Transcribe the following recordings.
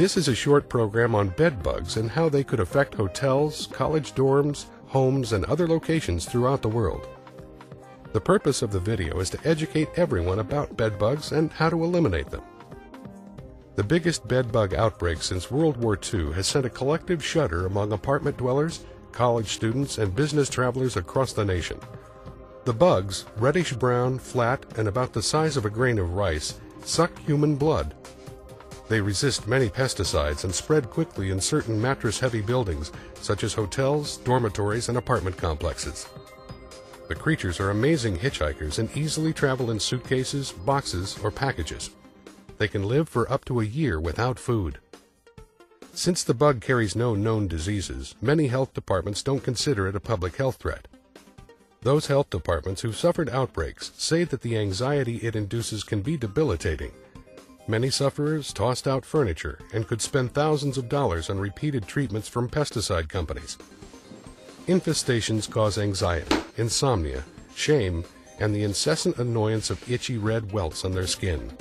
This is a short program on bed bugs and how they could affect hotels, college dorms, homes, and other locations throughout the world. The purpose of the video is to educate everyone about bed bugs and how to eliminate them. The biggest bed bug outbreak since World War II has sent a collective shudder among apartment dwellers, college students, and business travelers across the nation. The bugs, reddish-brown, flat, and about the size of a grain of rice, suck human blood. They resist many pesticides and spread quickly in certain mattress-heavy buildings, such as hotels, dormitories, and apartment complexes. The creatures are amazing hitchhikers and easily travel in suitcases, boxes, or packages. They can live for up to a year without food. Since the bug carries no known diseases, many health departments don't consider it a public health threat. Those health departments who've suffered outbreaks say that the anxiety it induces can be debilitating. Many sufferers tossed out furniture and could spend thousands of dollars on repeated treatments from pesticide companies. Infestations cause anxiety, insomnia, shame, and the incessant annoyance of itchy red welts on their skin.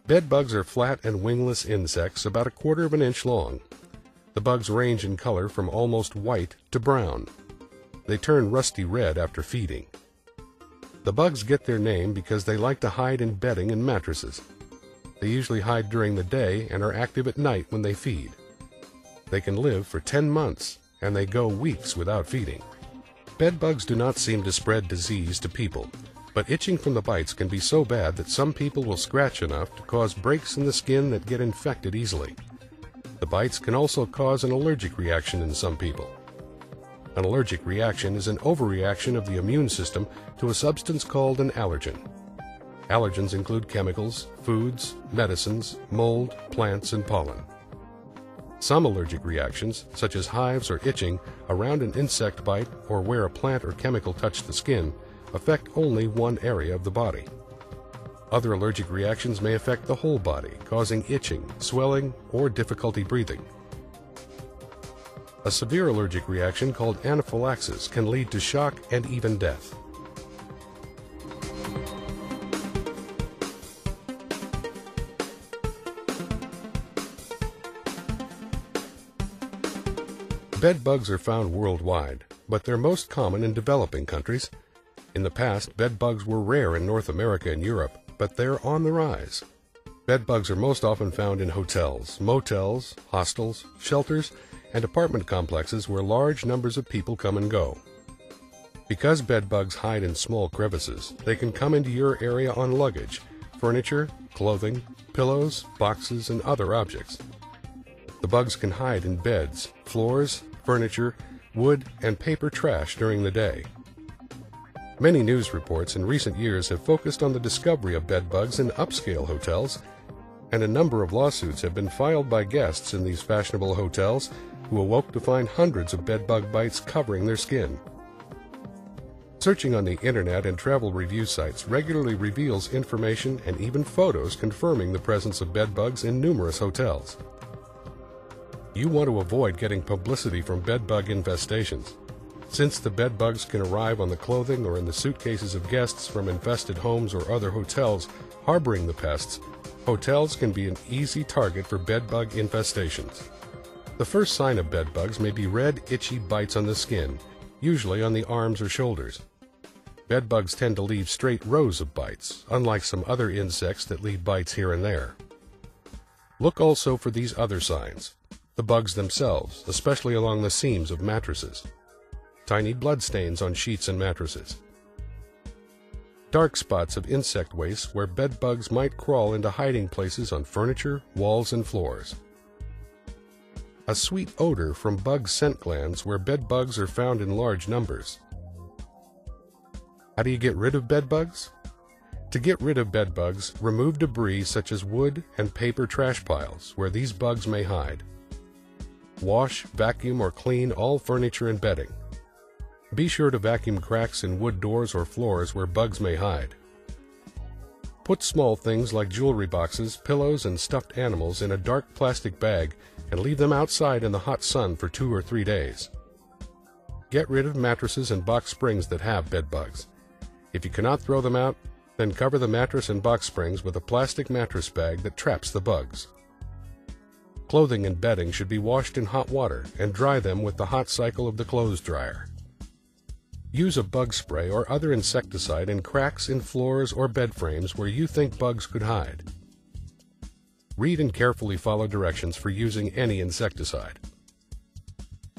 Bed bugs are flat and wingless insects about 1/4 of an inch long. The bugs range in color from almost white to brown. They turn rusty red after feeding. The bugs get their name because they like to hide in bedding and mattresses. They usually hide during the day and are active at night when they feed. They can live for 10 months, and they go weeks without feeding. Bed bugs do not seem to spread disease to people, but itching from the bites can be so bad that some people will scratch enough to cause breaks in the skin that get infected easily. The bites can also cause an allergic reaction in some people. An allergic reaction is an overreaction of the immune system to a substance called an allergen. Allergens include chemicals, foods, medicines, mold, plants, and pollen. Some allergic reactions, such as hives or itching around an insect bite or where a plant or chemical touched the skin, affect only one area of the body. Other allergic reactions may affect the whole body, causing itching, swelling, or difficulty breathing. A severe allergic reaction called anaphylaxis can lead to shock and even death. Bed bugs are found worldwide, but they're most common in developing countries. In the past, bed bugs were rare in North America and Europe, but they're on the rise. Bed bugs are most often found in hotels, motels, hostels, shelters, and apartment complexes where large numbers of people come and go. Because bed bugs hide in small crevices, they can come into your area on luggage, furniture, clothing, pillows, boxes, and other objects. The bugs can hide in beds, floors, furniture, wood, and paper trash during the day. Many news reports in recent years have focused on the discovery of bed bugs in upscale hotels, and a number of lawsuits have been filed by guests in these fashionable hotels who awoke to find hundreds of bed bug bites covering their skin. Searching on the internet and travel review sites regularly reveals information and even photos confirming the presence of bed bugs in numerous hotels. You want to avoid getting publicity from bed bug infestations. Since the bed bugs can arrive on the clothing or in the suitcases of guests from infested homes or other hotels harboring the pests, hotels can be an easy target for bed bug infestations. The first sign of bed bugs may be red, itchy bites on the skin, usually on the arms or shoulders. Bed bugs tend to leave straight rows of bites, unlike some other insects that leave bites here and there. Look also for these other signs. The bugs themselves, especially along the seams of mattresses. Tiny blood stains on sheets and mattresses. Dark spots of insect waste where bed bugs might crawl into hiding places on furniture, walls, and floors. A sweet odor from bug scent glands where bed bugs are found in large numbers. How do you get rid of bed bugs? To get rid of bed bugs, remove debris such as wood and paper trash piles where these bugs may hide. Wash, vacuum, or clean all furniture and bedding. Be sure to vacuum cracks in wood doors or floors where bugs may hide. Put small things like jewelry boxes, pillows, and stuffed animals in a dark plastic bag and leave them outside in the hot sun for 2 or 3 days. Get rid of mattresses and box springs that have bed bugs. If you cannot throw them out, then cover the mattress and box springs with a plastic mattress bag that traps the bugs. Clothing and bedding should be washed in hot water and dry them with the hot cycle of the clothes dryer. Use a bug spray or other insecticide in cracks in floors or bed frames where you think bugs could hide. Read and carefully follow directions for using any insecticide.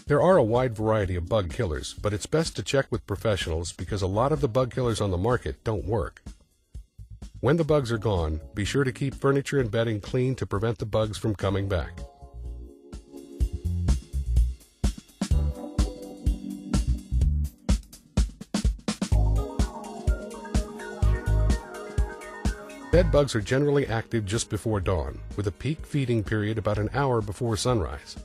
There are a wide variety of bug killers, but it's best to check with professionals because a lot of the bug killers on the market don't work. When the bugs are gone, be sure to keep furniture and bedding clean to prevent the bugs from coming back. Bed bugs are generally active just before dawn, with a peak feeding period about an hour before sunrise.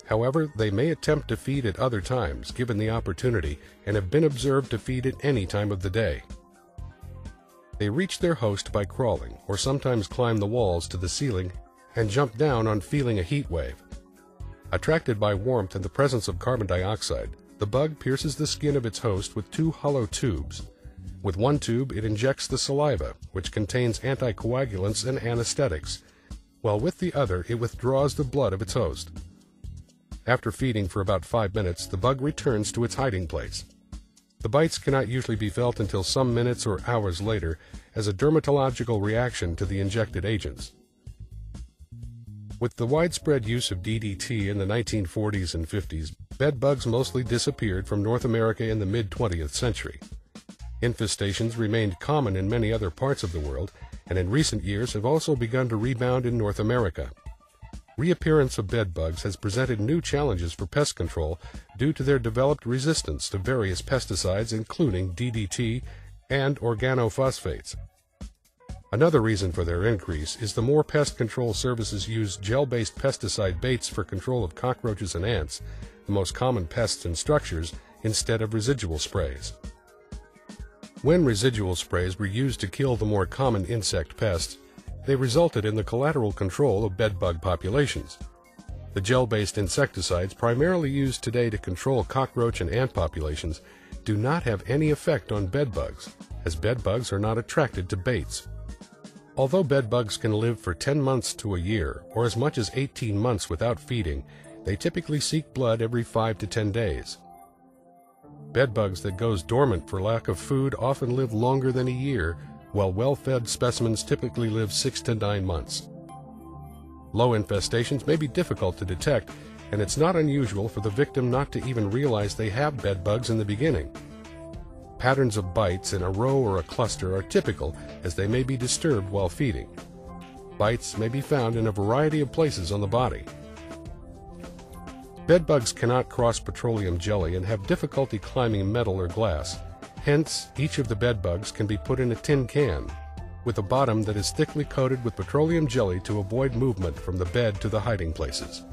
However, they may attempt to feed at other times, given the opportunity, and have been observed to feed at any time of the day. They reach their host by crawling, or sometimes climb the walls to the ceiling and jump down on feeling a heat wave. Attracted by warmth and the presence of carbon dioxide, the bug pierces the skin of its host with two hollow tubes. With one tube, it injects the saliva, which contains anticoagulants and anesthetics, while with the other, it withdraws the blood of its host. After feeding for about 5 minutes, the bug returns to its hiding place. The bites cannot usually be felt until some minutes or hours later as a dermatological reaction to the injected agents. With the widespread use of DDT in the 1940s and 50s, bed bugs mostly disappeared from North America in the mid-20th century. Infestations remained common in many other parts of the world, and in recent years have also begun to rebound in North America. Reappearance of bed bugs has presented new challenges for pest control due to their developed resistance to various pesticides including DDT and organophosphates. Another reason for their increase is the more pest control services use gel-based pesticide baits for control of cockroaches and ants, the most common pests in structures, instead of residual sprays. When residual sprays were used to kill the more common insect pests, they resulted in the collateral control of bedbug populations. The gel-based insecticides primarily used today to control cockroach and ant populations do not have any effect on bedbugs, as bedbugs are not attracted to baits. Although bedbugs can live for 10 months to a year, or as much as 18 months without feeding, they typically seek blood every 5 to 10 days. Bedbugs that goes dormant for lack of food often live longer than a year, while well-fed specimens typically live 6 to 9 months. Low infestations may be difficult to detect, and it's not unusual for the victim not to even realize they have bedbugs in the beginning. Patterns of bites in a row or a cluster are typical, as they may be disturbed while feeding. Bites may be found in a variety of places on the body. Bedbugs cannot cross petroleum jelly and have difficulty climbing metal or glass. Hence, each of the bedbugs can be put in a tin can, with a bottom that is thickly coated with petroleum jelly to avoid movement from the bed to the hiding places.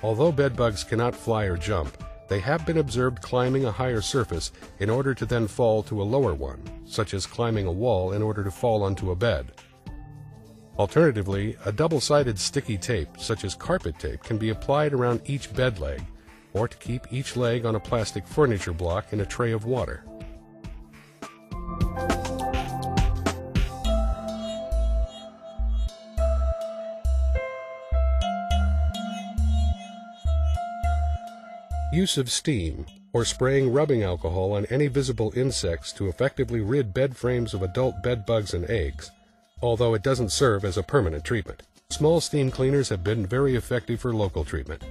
Although bedbugs cannot fly or jump, they have been observed climbing a higher surface in order to then fall to a lower one, such as climbing a wall in order to fall onto a bed. Alternatively, a double-sided sticky tape, such as carpet tape, can be applied around each bed leg, or to keep each leg on a plastic furniture block in a tray of water. Use of steam, or spraying rubbing alcohol on any visible insects to effectively rid bed frames of adult bed bugs and eggs, although it doesn't serve as a permanent treatment. Small steam cleaners have been very effective for local treatment.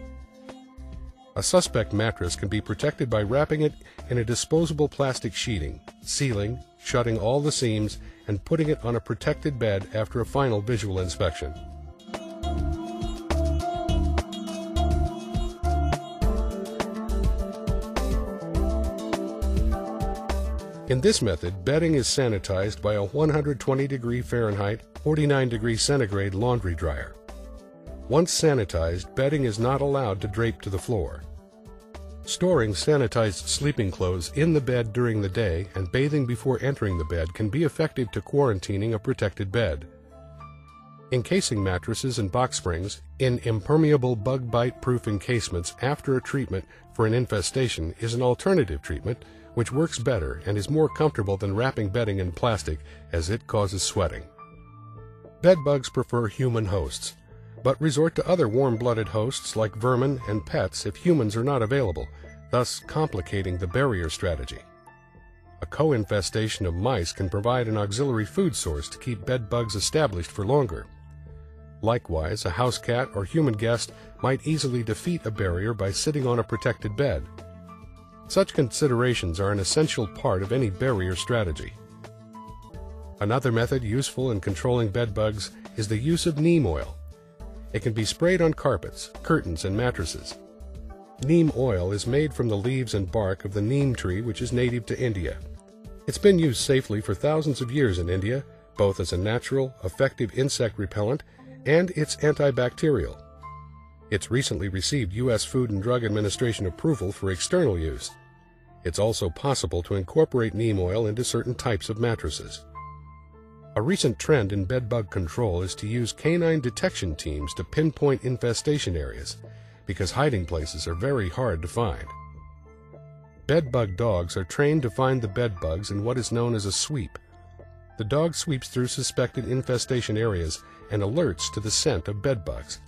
A suspect mattress can be protected by wrapping it in a disposable plastic sheeting, sealing, shutting all the seams, and putting it on a protected bed after a final visual inspection. In this method, bedding is sanitized by a 120° Fahrenheit, 49° centigrade laundry dryer. Once sanitized, bedding is not allowed to drape to the floor. Storing sanitized sleeping clothes in the bed during the day and bathing before entering the bed can be effective to quarantining a protected bed. Encasing mattresses and box springs in impermeable bug bite-proof encasements after a treatment for an infestation is an alternative treatment which works better and is more comfortable than wrapping bedding in plastic as it causes sweating. Bed bugs prefer human hosts, but resort to other warm-blooded hosts like vermin and pets if humans are not available, thus complicating the barrier strategy. A co-infestation of mice can provide an auxiliary food source to keep bed bugs established for longer. Likewise, a house cat or human guest might easily defeat a barrier by sitting on a protected bed. Such considerations are an essential part of any barrier strategy. Another method useful in controlling bed bugs is the use of neem oil. It can be sprayed on carpets, curtains, and mattresses. Neem oil is made from the leaves and bark of the neem tree, which is native to India. It's been used safely for thousands of years in India, both as a natural, effective insect repellent and it's antibacterial. It's recently received U.S. Food and Drug Administration approval for external use. It's also possible to incorporate neem oil into certain types of mattresses. A recent trend in bed bug control is to use canine detection teams to pinpoint infestation areas, because hiding places are very hard to find. Bed bug dogs are trained to find the bed bugs in what is known as a sweep. The dog sweeps through suspected infestation areas and alerts to the scent of bed bugs.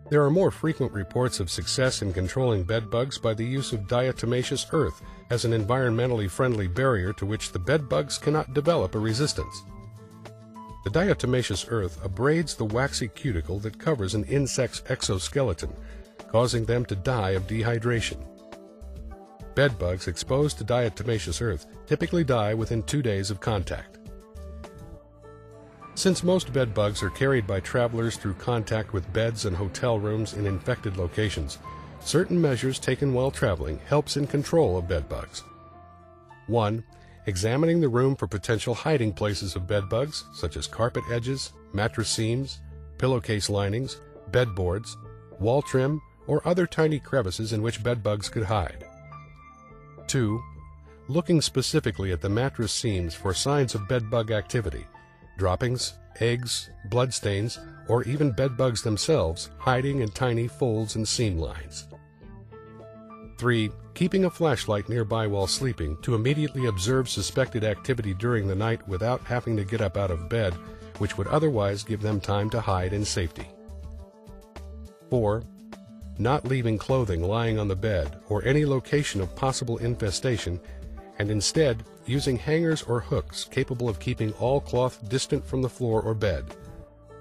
There are more frequent reports of success in controlling bed bugs by the use of diatomaceous earth as an environmentally friendly barrier to which the bed bugs cannot develop a resistance. The diatomaceous earth abrades the waxy cuticle that covers an insect's exoskeleton, causing them to die of dehydration. Bed bugs exposed to diatomaceous earth typically die within 2 days of contact. Since most bed bugs are carried by travelers through contact with beds and hotel rooms in infected locations, certain measures taken while traveling helps in control of bed bugs. 1. Examining the room for potential hiding places of bed bugs, such as carpet edges, mattress seams, pillowcase linings, bedboards, wall trim, or other tiny crevices in which bed bugs could hide. 2. Looking specifically at the mattress seams for signs of bed bug activity, droppings, eggs, bloodstains, or even bed bugs themselves hiding in tiny folds and seam lines. 3. Keeping a flashlight nearby while sleeping to immediately observe suspected activity during the night without having to get up out of bed, which would otherwise give them time to hide in safety. 4. Not leaving clothing lying on the bed or any location of possible infestation, and instead using hangers or hooks capable of keeping all cloth distant from the floor or bed.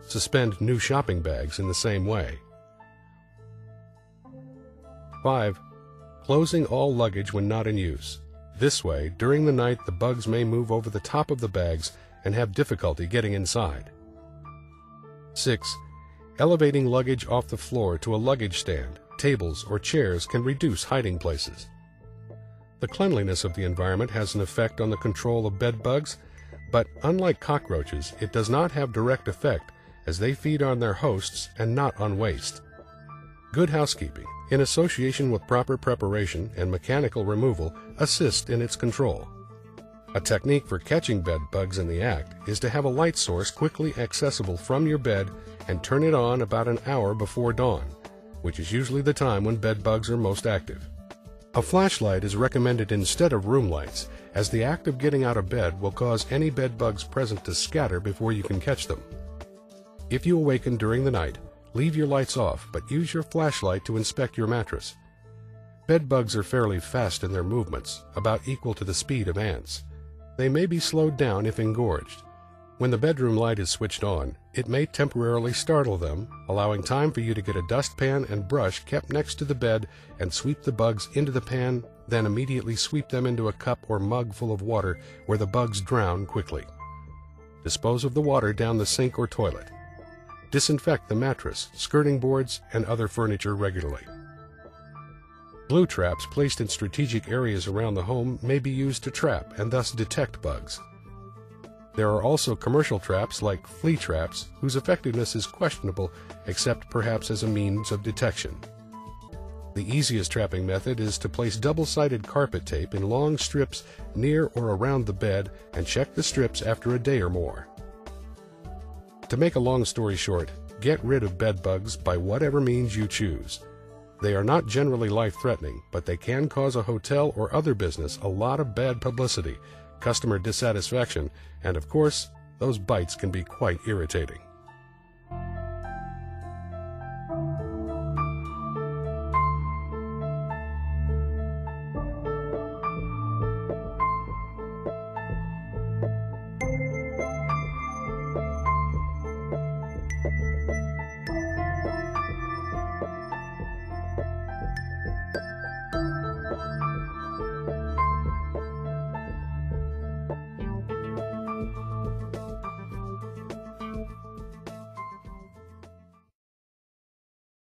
Suspend new shopping bags in the same way. 5. Closing all luggage when not in use. This way, during the night, the bugs may move over the top of the bags and have difficulty getting inside. 6. Elevating luggage off the floor to a luggage stand, tables, or chairs can reduce hiding places. The cleanliness of the environment has an effect on the control of bed bugs, but unlike cockroaches, it does not have direct effect as they feed on their hosts and not on waste. Good housekeeping, in association with proper preparation and mechanical removal, assist in its control. A technique for catching bed bugs in the act is to have a light source quickly accessible from your bed and turn it on about an hour before dawn, which is usually the time when bed bugs are most active. A flashlight is recommended instead of room lights, as the act of getting out of bed will cause any bed bugs present to scatter before you can catch them. If you awaken during the night, leave your lights off, but use your flashlight to inspect your mattress. Bed bugs are fairly fast in their movements, about equal to the speed of ants. They may be slowed down if engorged. When the bedroom light is switched on, it may temporarily startle them, allowing time for you to get a dustpan and brush kept next to the bed and sweep the bugs into the pan, then immediately sweep them into a cup or mug full of water where the bugs drown quickly. Dispose of the water down the sink or toilet. Disinfect the mattress, skirting boards, and other furniture regularly. Glue traps placed in strategic areas around the home may be used to trap and thus detect bugs. There are also commercial traps like flea traps whose effectiveness is questionable except perhaps as a means of detection. The easiest trapping method is to place double-sided carpet tape in long strips near or around the bed and check the strips after a day or more. To make a long story short, get rid of bed bugs by whatever means you choose. They are not generally life-threatening, but they can cause a hotel or other business a lot of bad publicity, customer dissatisfaction, and of course, those bites can be quite irritating.